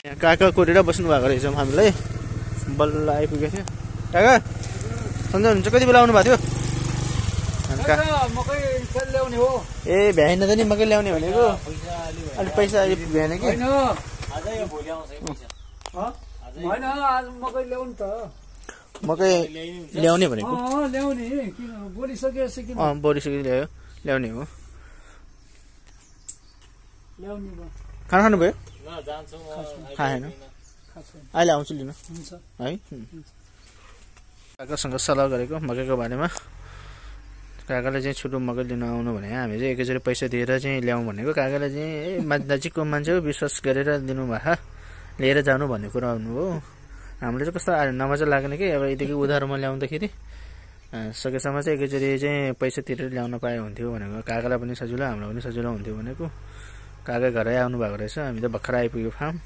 काका कोरेर बस्नु भएको रहेछ हामीलाई बल्ल आइपुगेको थियो काका सन्जय हुन्छ कति बेला आउनु भएको थियो ए भ्याइन त नि मकै ल्याउने भनेको अलि पैसा अलि भ्याएन कि मकै ल्याउने भनेको बोलिसके ल्याउने हो खाना खानु भयो खाएन अहिले आउँछु लिनु है काकासँग सल्लाह गरेको मकैको बारेमा काकाले चाहिँ छिटो मकै लिन आउनु भने हामी चाहिँ एकैचोटि पैसा दिएर चाहिँ ल्याउँ भनेको काकाले चाहिँ नजिकको मान्छे हो विश्वास गरेर दिनुभएको लिएर जानु भन्ने कुरा आउनु हो हामीले चाहिँ कस्तो नमजा लागेन कि अब यतिकै उधारोमा ल्याउँदाखेरि सकेसम्म चाहिँ एकैचोटि चाहिँ पैसा तिरेर ल्याउन पाए हुन्थ्यो भनेको काकालाई पनि सजिलो हामीलाई पनि सजिलो हुन्थ्यो भनेको काका घरै आउनु भएको रहेछ हामी त भर्खर आइपुग्यो फार्म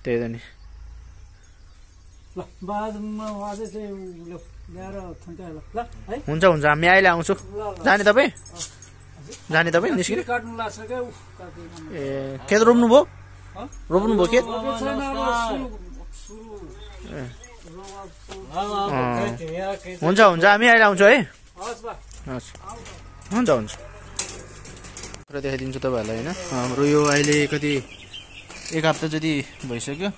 त्यही त नि हुन्छ हुन्छ हामी अहिले आउँछु जाने तपाईँ निस्किने ए खेत रोप्नुभयो खेत हुन्छ हामी अहिले आउँछु है हुन्छ र देखाइदिन्छु तपाईँहरूलाई होइन हाम्रो यो अहिले कति एक हप्ता जति भइसक्यो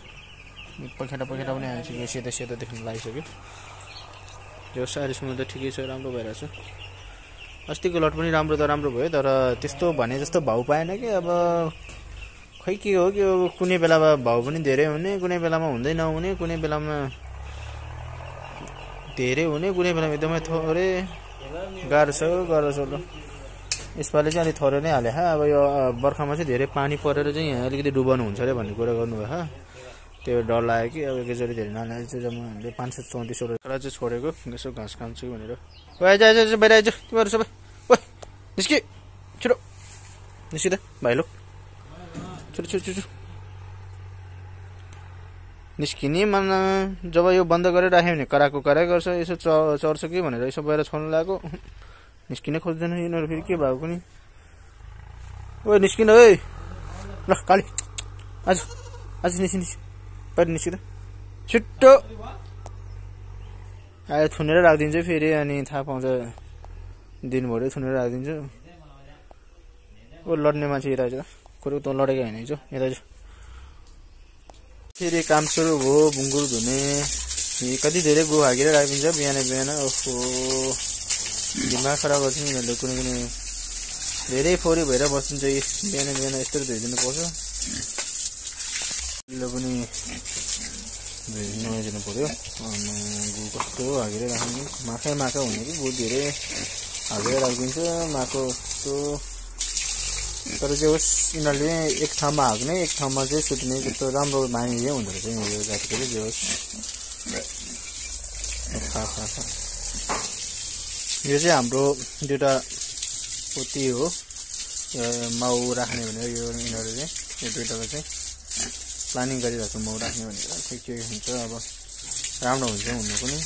पखेटा पनि आइसक्यो सेतो देख्नु लागिसक्यो यो सारीसम्म त ठिकै छ राम्रो भइरहेछ अस्तिको लट पनि राम्रो भयो तर त्यस्तो भने जस्तो भाउ पाएन कि अब खै के हो कि कुनै बेलामा भाउ पनि धेरै हुने कुनै बेलामा हुँदै नहुने कुनै बेलामा धेरै हुने कुनै बेलामा एकदमै थोरै गाह्रो छ ल यसपालि चाहिँ अलिक थोरै नै हाले अब यो बर्खामा चाहिँ धेरै पानी परेर चाहिँ यहाँ अलिकति डुबाउनु हुन्छ अरे भन्ने कुरा गर्नुभयो त्यो डर लाग्यो कि अब एकैचोटि धेरै नलागे चाहिँ जम्मा हामीले 534 चाहिँ छोडेको यसो घाँस खान्छु भनेर आइज बाहिर आइज तिमीहरू सबै ओ निस्कि छिटो निस्कि त भाइ लो छिटो निस्किने मन जब यो बन्द गरेर राख्यो भने कराए गर्छ यसो चर्छ कि भनेर यसो बाहिर छोड्नु लाग्यो निस्किनै खोज्दैन यिनीहरू फेरि के भएको नि ओ निस्किन ओइ ल काली आज निस्कि बाहिर निस्कि त छिट्टो आयो थुनेर राखिदिन्छु फेरि अनि थाहा पाउँछ दिनभरि थुनेर राखिदिन्छु ओ लड्ने मान्छे यता आइज कुरो त लडेको होइन हिजो यता आइज फेरि काम सुरु भयो बुङ्गुर धुने कति धेरै गो हागेर राखिदिन्छ बिहान ओहो दिमाग खराब गर्छ नि यिनीहरूले कुनै धेरै फोहोरी भएर बसिन्छ बिहान यस्तो धोइदिनु पर्छ पनि धोइदिनु पर्यो गु कस्तो हागेर राख्ने माखा हुने कि गु धेरै हागेर राखिदिन्छ माको जस्तो तर जे होस् यिनीहरूले एक ठाउँमा हाग्ने एक ठाउँमा चाहिँ सुत्ने जस्तो राम्रो बानी हुँदो रहेछ यो जातिको चाहिँ जे होस् यो चाहिँ हाम्रो दुईवटा पोती हो माउ राख्ने भनेर यो यिनीहरू चाहिँ यो दुईवटाको चाहिँ प्लानिङ गरिरहेको छ माउ राख्ने भनेर के हुन्छ अब राम्रो हुन्छ हुनु पनि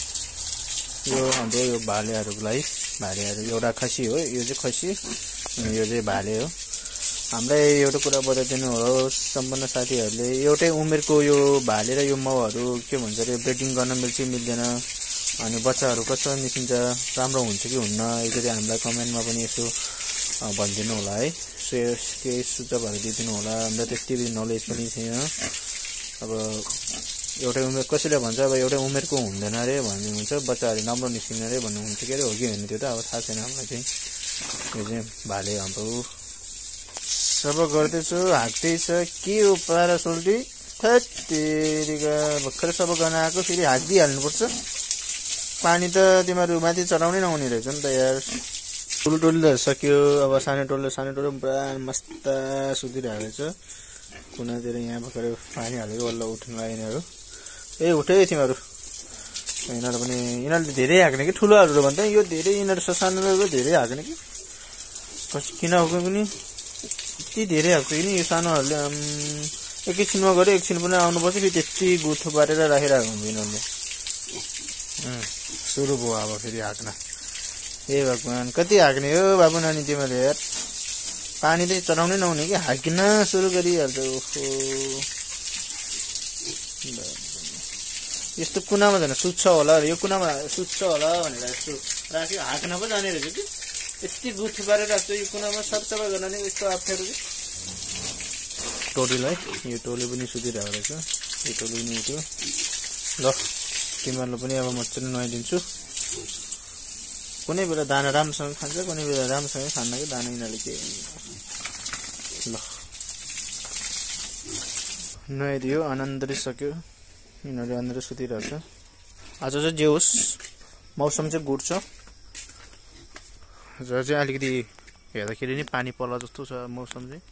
यो हाम्रो यो भालेहरूको लागि भालेहरू एउटा खसी हो यो चाहिँ खसी यो चाहिँ भाले हो हामीलाई एउटा कुरा बताइदिनु होस् सम्पूर्ण साथीहरूले एउटै उमेरको यो भाले र यो माउहरू के भन्छ अरे ब्रिडिङ गर्न मिल्छ मिल्दैन अनि बच्चाहरू कसरी निस्किन्छ राम्रो हुन्छ कि हुन्न एकचोटि हामीलाई कमेन्टमा पनि यसो भनिदिनु होला है केही सुझावहरू दिइदिनु होला हामीलाई त्यति नलेज पनि थिएन अब एउटै उमेर कसैले भन्छ अब एउटै उमेरको हुँदैन अरे भन्ने हुन्छ बच्चाहरू राम्रो निस्किने अरे भन्नुहुन्छ के अरे हो कि होइन त्यो त अब थाहा छैन हामीलाई चाहिँ यो चाहिँ भाले हाम्रो सब गर्दैछु हाँक्दैछ के हो पारा सोल्टी थेरिका भर्खर सब गर्न आएको फेरि हाँकिदिइहाल्नुपर्छ पानी त तिमीहरू माथि चढाउनै नहुने रहेछ नि त यार ठुलो टोली सक्यो अब सानो टोलो पुरा मस्त सुतिरहेको रहेछ कुनातिर यहाँ भर्खर पानी हालेको बल्ल उठ्नु लाग्यो यिनीहरू ए उठे तिमीहरू यिनीहरूले धेरै हाँक्ने कि ठुलोहरू भन्दा यो धेरै यिनीहरू ससानो धेरै हाँक्ने कि किन हो पनि यति धेरै हाँक्छ कि यो सानोहरूले एकैछिनमा गऱ्यो एकछिन पनि आउनुपर्छ फेरि त्यति गुथो पारेर राखिरहेको हुन्छ यिनीहरूले सुरु भयो अब फेरि हाँक्न ए भगवान् कति हाँक्ने हो बाबु नानी तिमीहरूले यार पानी चाहिँ चढाउनै नहुने कि हाँकिन सुरु गरिहाल्छ ओहो यस्तो कुनामा झन् सुत्छ होला यो कुनामा सुत्छ होला भनेर यस्तो राख्यो हाँक्न पो जाने रहेछ कि यति गुठी पारेर राख्छ यो कुनामा सरसफाइ गर्न नि यस्तो अप्ठ्यारो कि टोलीलाई यो टोली पनि सुतिरहेको रहेछ यो टोली पनि उठ्यो ल तिमीहरूलाई पनि अब मजाले नुहाइदिन्छु कुनै बेला दाना राम्रोसँग खान्छ कुनै बेला राम्रोसँग खान्न कि दाना यिनीहरूले के ल नुहाइदियो आनन्दले सक्यो यिनीहरू अन्दर सुतिरहेछ आज चाहिँ जे होस् मौसम चाहिँ गुड छ आज चाहिँ अलिकति हेर्दाखेरि नि पानी पर्ला जस्तो छ मौसम चाहिँ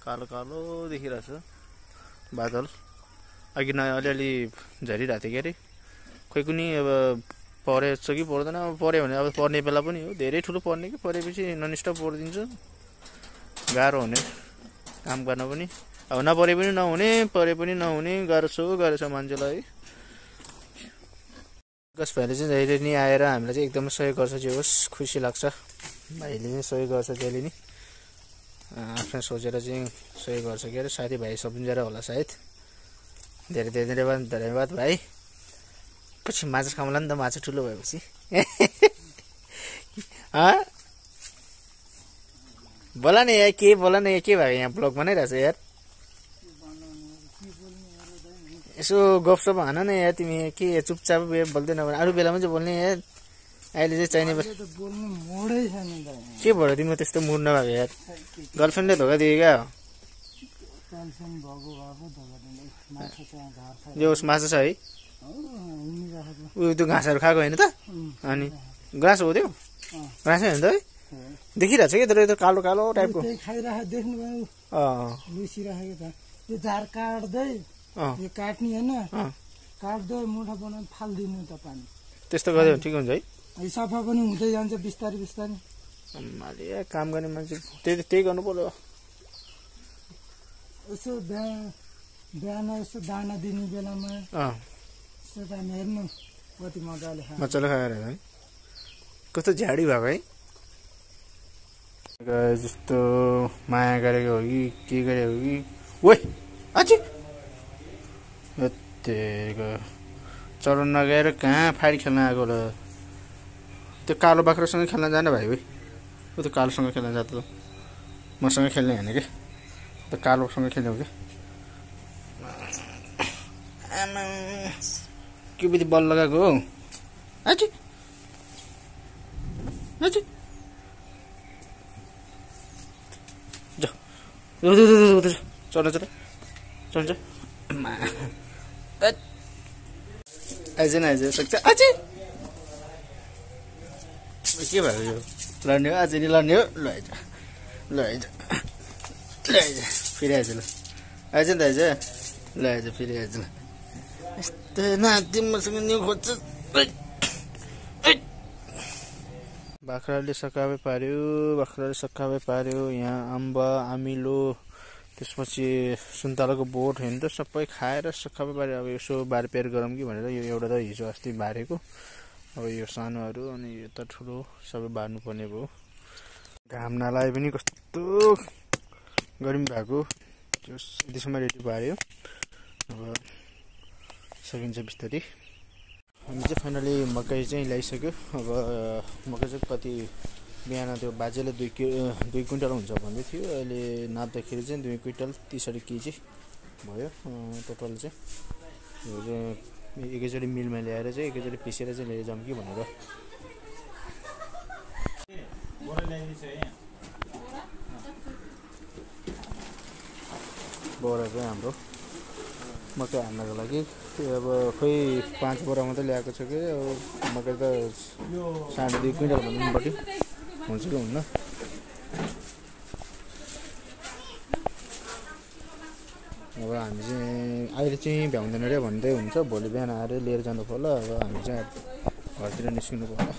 कालो कालो देखिरहेछ बादल अघि न अलिअलि झरिरहेको थियो के अरे खोइ कुनै अब परेछ कि पर्दैन अब पऱ्यो भने अब पर्ने बेला पनि हो धेरै ठुलो पर्ने कि परेपछि ननस्टप परिदिन्छ गाह्रो हुने काम गर्न पनि अब नपरे पनि नहुने परे पनि नहुने गाह्रो छ मान्छेलाई गस भाइले चाहिँ जहिले नि आएर हामीलाई चाहिँ एकदमै सहयोग गर्छ जे होस् खुसी लाग्छ भाइले चाहिँ सहयोग गर्छ जहिले नि आफ्नो सोचेर चाहिँ सहयोग गर्छ के अरे साथीभाइ सम्झेर होला सायद धेरै धेरै धन्यवाद भाइ पछि माछा खाउँला नि त माछा ठुलो भएपछि बोला न यार के बोला न के भयो यहाँ ब्लग बनाइरहेछ यार यसो गफसप हान न यार तिमी के चुपचाप बोल्दैन भने अरू बेलामा चाहिँ बोल्ने यार अहिले चाहिँ चाहिने के भयो तिम्रो त्यस्तो मुड नभएको यार गर्लफ्रेन्डले धोका दियो क्या यो माछा छ है उयो त्यो घाँसहरू खाएको होइन त अनि ग्रास हो त्यो ग्रासै होइन त है देखिरहेको छ कि तर त्यो कालो कालो टाइपको यो काट्ने होइन काट्दै मुठा बनाएर फालिदिनु त पानी त्यस्तो गर्यो भने ठिक हुन्छ है सफा पनि हुँदै जान्छ बिस्तारै बिस्तारै अलि काम गर्ने मान्छे त्यही गर्नु पर्यो यसो बिहान यसो दाना दिने बेलामा यसो दाना हेर्नु कति मजाले खाएर है कस्तो झाडी भएको है जस्तो माया गरेको हो कि के गरेको हो कि ओइ अझै चढाउन नगएर कहाँ फाइट खेल्न आएको होला त्यो कालो बाख्रासँग खेल्न जाने भाइ भाइ ऊ त्यो कालोसँग खेल्न जाँदा त मसँग खेल्ने होइन कि त्यो कालोसँग खेल्ने हो कि आमा के बित्ति बल लगाएको हो आछि आछि चढ्न चढ्छ आइज न आइज सक्छ अझै के भयो यो लड्ने हो अझै नि लड्ने हो ल आइज ल आइज ल आइज फेरि आइज ल आइज नि त आइज ल आइज फेरि आइज ल यस्तो नाति मसँग नि खोज्छ बाख्राले सकाबै पार्यो यहाँ अम्बा आमिलो त्यसपछि सुन्तलाको बोट होइन त सबै खाएर सकाबै पार्यो अब यसो बारपेर गरौँ कि भनेर यो एउटा त हिजो अस्ति बारेको अब यो सानोहरू अनि यो त ठुलो सबै बार्नु पर्ने भयो घाम नलाए पनि कस्तो गर्मी भएको त्यो त्यसमा रेडी पार्यो अब सकिन्छ बिस्तारै हामी चाहिँ फाइनली मकै चाहिँ ल्याइसक्यो अब मकै चाहिँ कति बिहान त्यो बाजेले 2 क्विन्टल हुन्छ भन्दै थियो अहिले नाप्दाखेरि चाहिँ 2 क्विन्टल 30 केजी भयो टोटल चाहिँ यो चाहिँ एकैचोटि मिलमा ल्याएर चाहिँ एकैचोटि पिसेर चाहिँ लिएर जाऊँ कि भनेर बोरा चाहिँ हाम्रो मकै हाल्नको लागि त्यो अब खोइ 5 बोरा मात्रै ल्याएको छ कि अब मकै त 2.5 क्विन्टल भन्नु पर्यो हुन्छ कि हुन्न अब हामी चाहिँ अहिले चाहिँ भ्याउँदैन रे भन्दै हुन्छ भोलि बिहान आएर लिएर जानु पर्ला अब हामी चाहिँ घरतिर निस्किनु पर्ला